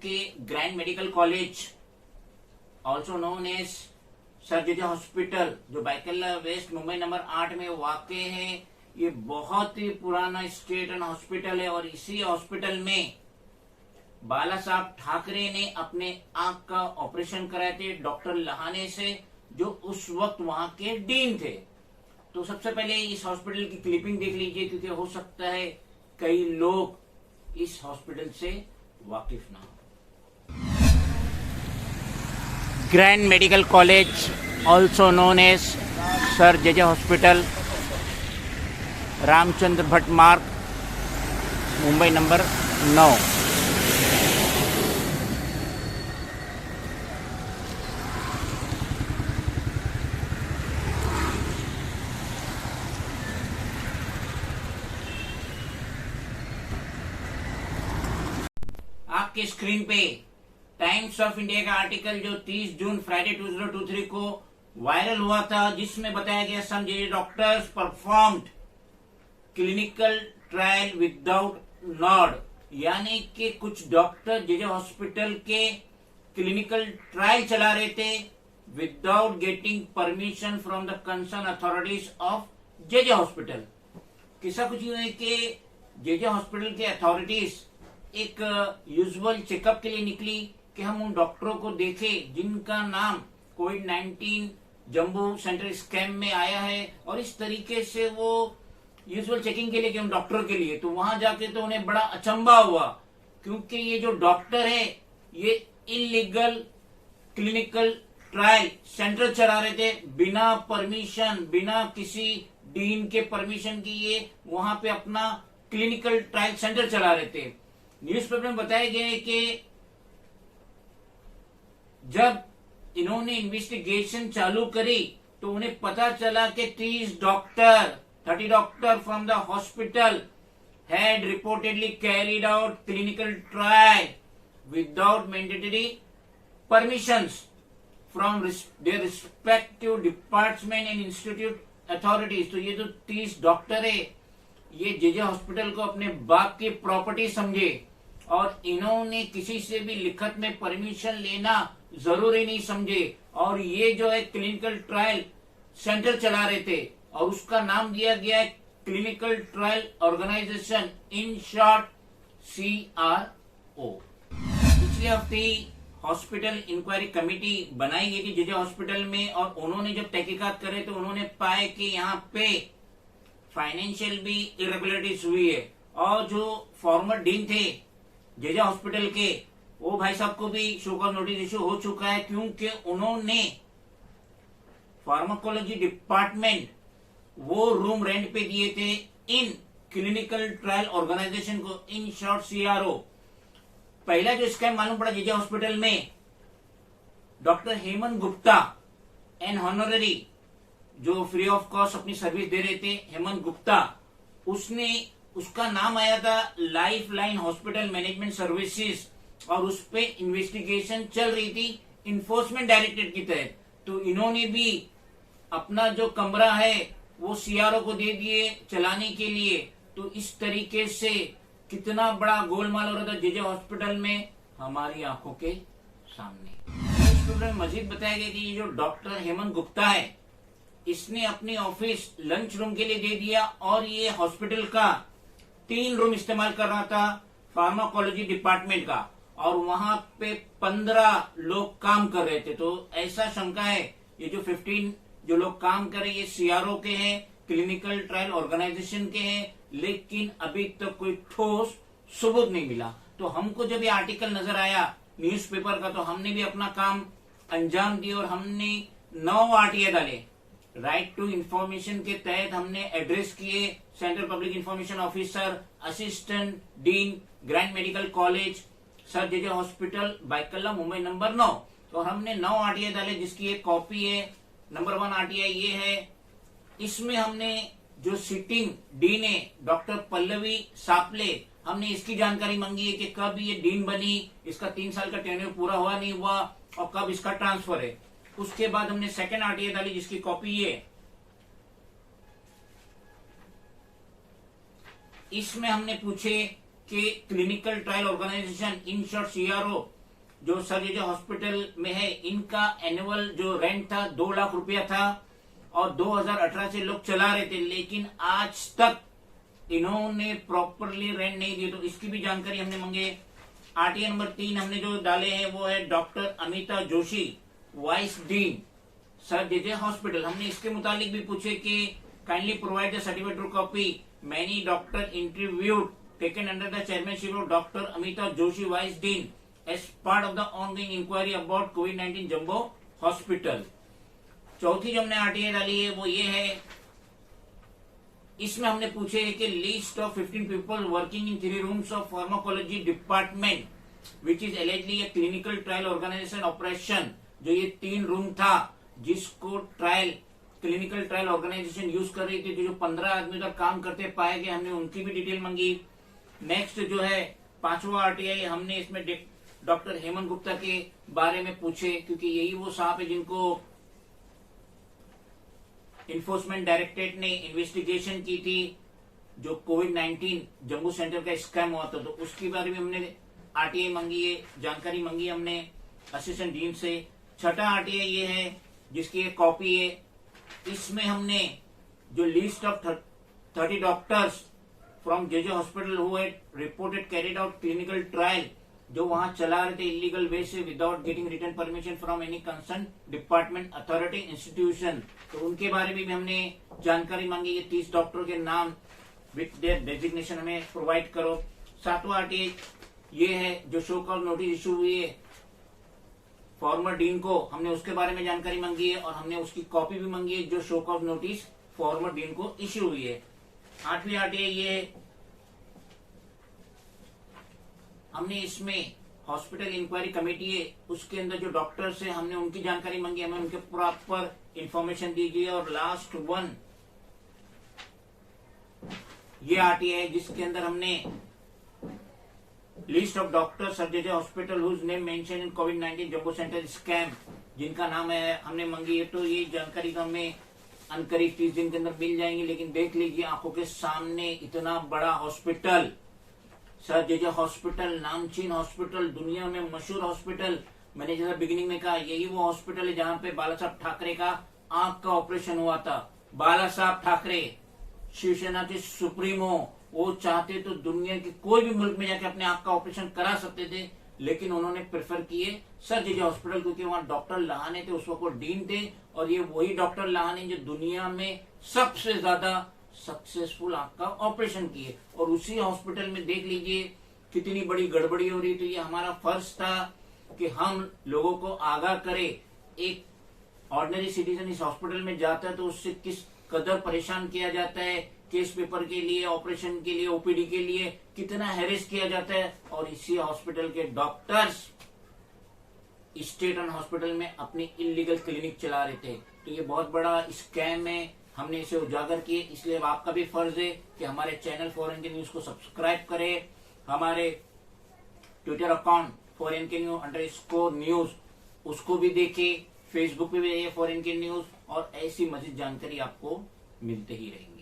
के Grand medical College also known as Sir J J Hospital जो Byculla waste Mumbai number 8 में वाक़ है। ये बहुत ही पुराना स्टेट एंड हॉस्पिटल है और इसी हॉस्पिटल में बाला साहब ठाकरे ने अपने आंख का ऑपरेशन कराए थे डॉक्टर लहाने से, जो उस वक्त वहां के डीन थे। तो सबसे पहले इस हॉस्पिटल की क्लिपिंग देख लीजिए, क्योंकि हो सकता है कई लोग इस हॉस्पिटल से वाकिफ ना हो। Grand medical College also known as Sir J J Hospital, Ramchandra Bhatt Marg, Mumbai number 9। आपके स्क्रीन पे टाइम्स ऑफ इंडिया का आर्टिकल जो 30 जून फ्राइडे 2023 को वायरल हुआ था, जिसमें बताया गया some J doctors performed clinical trial without nod, यानी कि कुछ डॉक्टर जे जे हॉस्पिटल के क्लिनिकल ट्रायल चला रहे थे without getting permission from the concern authorities of J J hospital. किस्सा कुछ यूं है कि जे जे हॉस्पिटल के अथॉरिटीज एक यूजुअल चेकअप के लिए निकली कि हम उन डॉक्टरों को देखें जिनका नाम कोविड-19 जम्बू सेंटर स्कैम में आया है, और इस तरीके से वो यूजुअल चेकिंग के लिए कि उन डॉक्टरों के लिए। तो वहां जाके तो उन्हें बड़ा अचंभा हुआ, क्योंकि ये जो डॉक्टर है ये इलीगल क्लिनिकल ट्रायल सेंटर चला रहे थे बिना परमिशन, बिना किसी डीन के परमिशन की। ये वहां पे अपना क्लिनिकल ट्रायल सेंटर चला रहे थे। न्यूज़पेपर में बताया गया है कि जब इन्होंने इन्वेस्टिगेशन चालू करी तो उन्हें पता चला कि 30 doctor from the hospital had reportedly carried out clinical trial without mandatory permissions from their respective department and institute authorities. तो ये जो 30 डॉक्टर है ये जे जे हॉस्पिटल को अपने बाप की प्रॉपर्टी समझे, और इन्होंने किसी से भी लिखत में परमिशन लेना जरूरी नहीं समझे, और ये जो है क्लिनिकल ट्रायल सेंटर चला रहे थे और उसका नाम दिया गया है clinical trial organisation, in short CRO। पिछले हफ्ते हॉस्पिटल इंक्वायरी कमेटी बनाई गई थी जे जे हॉस्पिटल में, और उन्होंने जब तहकीकात करे तो उन्होंने पाया कि यहाँ पे फाइनेंशियल भी इरेगुलरिटीज हुई है, और जो फॉर्मर डीन थे जे जे हॉस्पिटल के, वो भाई साहब को भी शो कॉज नोटिस इशू हो चुका है, क्योंकि उन्होंने फार्माकोलॉजी डिपार्टमेंट वो रूम रेंट पे दिए थे इन क्लिनिकल ट्रायल ऑर्गेनाइजेशन को, इन शॉर्ट CRO। पहला जो स्कैम मालूम पड़ा जे जे हॉस्पिटल में, doctor Hemant Gupta an honorary जो फ्री ऑफ कॉस्ट अपनी सर्विस दे रहे थे, हेमंत गुप्ता, उसका नाम आया था life line hospital management services, और उस पे इन्वेस्टिगेशन चल रही थी इन्फोर्समेंट डायरेक्टरेट की तहत। तो इन्होंने भी अपना जो कमरा है वो CRO को दे दिए चलाने के लिए। तो इस तरीके से कितना बड़ा गोलमाल हो रहा था जे जे हॉस्पिटल में हमारी आंखों के सामने। इस प्रोग्राम में मजीद बताया गया कि ये जो डॉक्टर हेमंत गुप्ता है इसने अपनी ऑफिस लंच रूम के लिए दे दिया, और ये हॉस्पिटल का 3 रूम इस्तेमाल कर रहा था फार्माकोलॉजी डिपार्टमेंट का, और वहां पे 15 लोग काम कर रहे थे। तो ऐसा शंका है ये जो 15 जो लोग काम कर रहे हैं ये CRO के हैं, क्लिनिकल ट्रायल ऑर्गेनाइजेशन के हैं, लेकिन अभी तक कोई ठोस सबूत नहीं मिला। तो हमको जब ये आर्टिकल नजर आया न्यूज़पेपर का, तो हमने भी अपना काम अंजाम दिया और हमने 9 RTI डाले। राइट टू इंफॉर्मेशन के तहत हमने एड्रेस किए central public information officer, assistant dean, grand medical college, sir J J hospital, Byculla, Mumbai number 9। तो हमने 9 RTI डाले, जिसकी एक कॉपी है। नंबर 1 RTI ये है। इसमें हमने जो सिटिंग डीन है डॉक्टर पल्लवी सापले, हमने इसकी जानकारी मांगी है कि कब ये डीन बनी, इसका 3 साल का टेन्योर पूरा हुआ नहीं हुआ, और कब इसका ट्रांसफर है। उसके बाद हमने सेकंड RTI डाली, जिसकी कॉपी ये। इसमें हमने पूछे के clinical trial organisation in short CRO जो सर जेजे हॉस्पिटल में है, इनका एनुअल जो रेंट था 2 लाख रुपया था और 2018 से लोग चला रहे थे, लेकिन आज तक इन्होंने प्रॉपरली रेंट नहीं दिए। तो इसकी भी जानकारी हमने मांगे। RTA नंबर 3 हमने जो डाले हैं वो है doctor Amita Joshi, vice dean sir J J hospital. हमने इसके मुतालिक भी पूछे कि kindly provide the certificate copy many doctor interviewed taken under the chairmanship of doctor Amita Joshi, vice dean as part of the ongoing inquiry about COVID-19 jumbo hospital. चौथी जो हमने RTA डाली है वो ये है, इसमें हमने पूछे है कि list of 15 people working in 3 rooms of pharmacology department which is eligibly a clinical trial organisation operation. जो ये 3 रूम था जिसको क्लिनिकल ट्रायल ऑर्गेनाइजेशन यूज कर रही थी, जो 15 आदमी तक काम करते पाए गए, हमने उनकी भी डिटेल मांगी। नेक्स्ट जो है 5वां RTA, हमने इसमें डॉक्टर हेमंत गुप्ता के बारे में पूछे, क्योंकि यही वो साहब है जिनको इन्फोर्समेंट डायरेक्टरेट ने इन्वेस्टिगेशन की थी जो COVID-19 जम्मू सेंटर का स्कैम हुआ था, तो उसके बारे में हमने RTA मांगी है, जानकारी मांगी हमने असिस्टेंट डीन से। छठा RTA ये है जिसकी एक कॉपी है, इसमें हमने जो list of 30 doctors from JJ hospital who had reported carried out clinical trial, जो वहां चला रहे थे इलीगल वे से without getting return permission from any concern department authority institution, तो उनके बारे में भी हमने जानकारी मांगी। ये 30 डॉक्टरों के नाम विथ देयर डेजिग्नेशन हमें प्रोवाइड करो। 7वां RTA ये है जो शो कॉज नोटिस इशू हुई है फॉर्मर डीन को, हमने उसके बारे में जानकारी मांगी है और हमने उसकी कॉपी भी मांगी है जो show cause notice former dean को इश्यू हुई है। 8वीं RTA ये है, हमने इसमें हॉस्पिटल इंक्वायरी कमेटी है उसके अंदर जो डॉक्टर्स है हमने उनकी जानकारी मांगी, हमें उनके प्रॉपर इंफॉर्मेशन दी गई। और लास्ट वन ये RTA है जिसके अंदर हमने list of doctor sir J J hospital whose name mention in COVID-19 jumbo centre scam, जिनका नाम है हमने मांगी है। तो ये जानकारी तो हमें अनकरीब 30 दिन के अंदर मिल जाएंगी, लेकिन देख लीजिए आंखों के सामने इतना बड़ा हॉस्पिटल सर जेजे हॉस्पिटल, नामचीन हॉस्पिटल, दुनिया में मशहूर हॉस्पिटल। मैंने जैसा बिगिनिंग में कहा यही वो हॉस्पिटल है जहां पे बाला साहब ठाकरे का आंख का ऑपरेशन हुआ था। बाला साहब ठाकरे शिवसेना के सुप्रीमो, वो चाहते तो दुनिया के कोई भी मुल्क में जाके अपने आंख का ऑपरेशन करा सकते थे, लेकिन उन्होंने प्रेफर किए सर जेजे हॉस्पिटल, क्योंकि वहां डॉक्टर लहाने थे, उस वक्त वो डीन थे, और ये वही डॉक्टर लहाने जो दुनिया में सबसे ज्यादा सक्सेसफुल आंख का ऑपरेशन किए। और उसी हॉस्पिटल में देख लीजिए कितनी बड़ी गड़बड़ी हो रही। तो ये हमारा फर्ज था कि हम लोगों को आगाह करें। एक ऑर्डिनरी सिटीजन इस हॉस्पिटल में जाता है तो उससे किस कदर परेशान किया जाता है, केस पेपर के लिए, ऑपरेशन के लिए, OPD के लिए कितना हैरेस किया जाता है, और इसी हॉस्पिटल के डॉक्टर्स स्टेट एंड हॉस्पिटल में अपनी इलीगल क्लिनिक चला रहे थे। तो ये बहुत बड़ा स्कैम है, हमने इसे उजागर किए। इसलिए आपका भी फर्ज है कि हमारे चैनल फॉरेन के न्यूज को सब्सक्राइब करें, हमारे ट्विटर अकाउंट फॉरेन के न्यूज उसको भी देखें, फेसबुक पे भी फॉरेन के न्यूज, और ऐसी मजीद जानकारी आपको मिलते ही रहेंगी।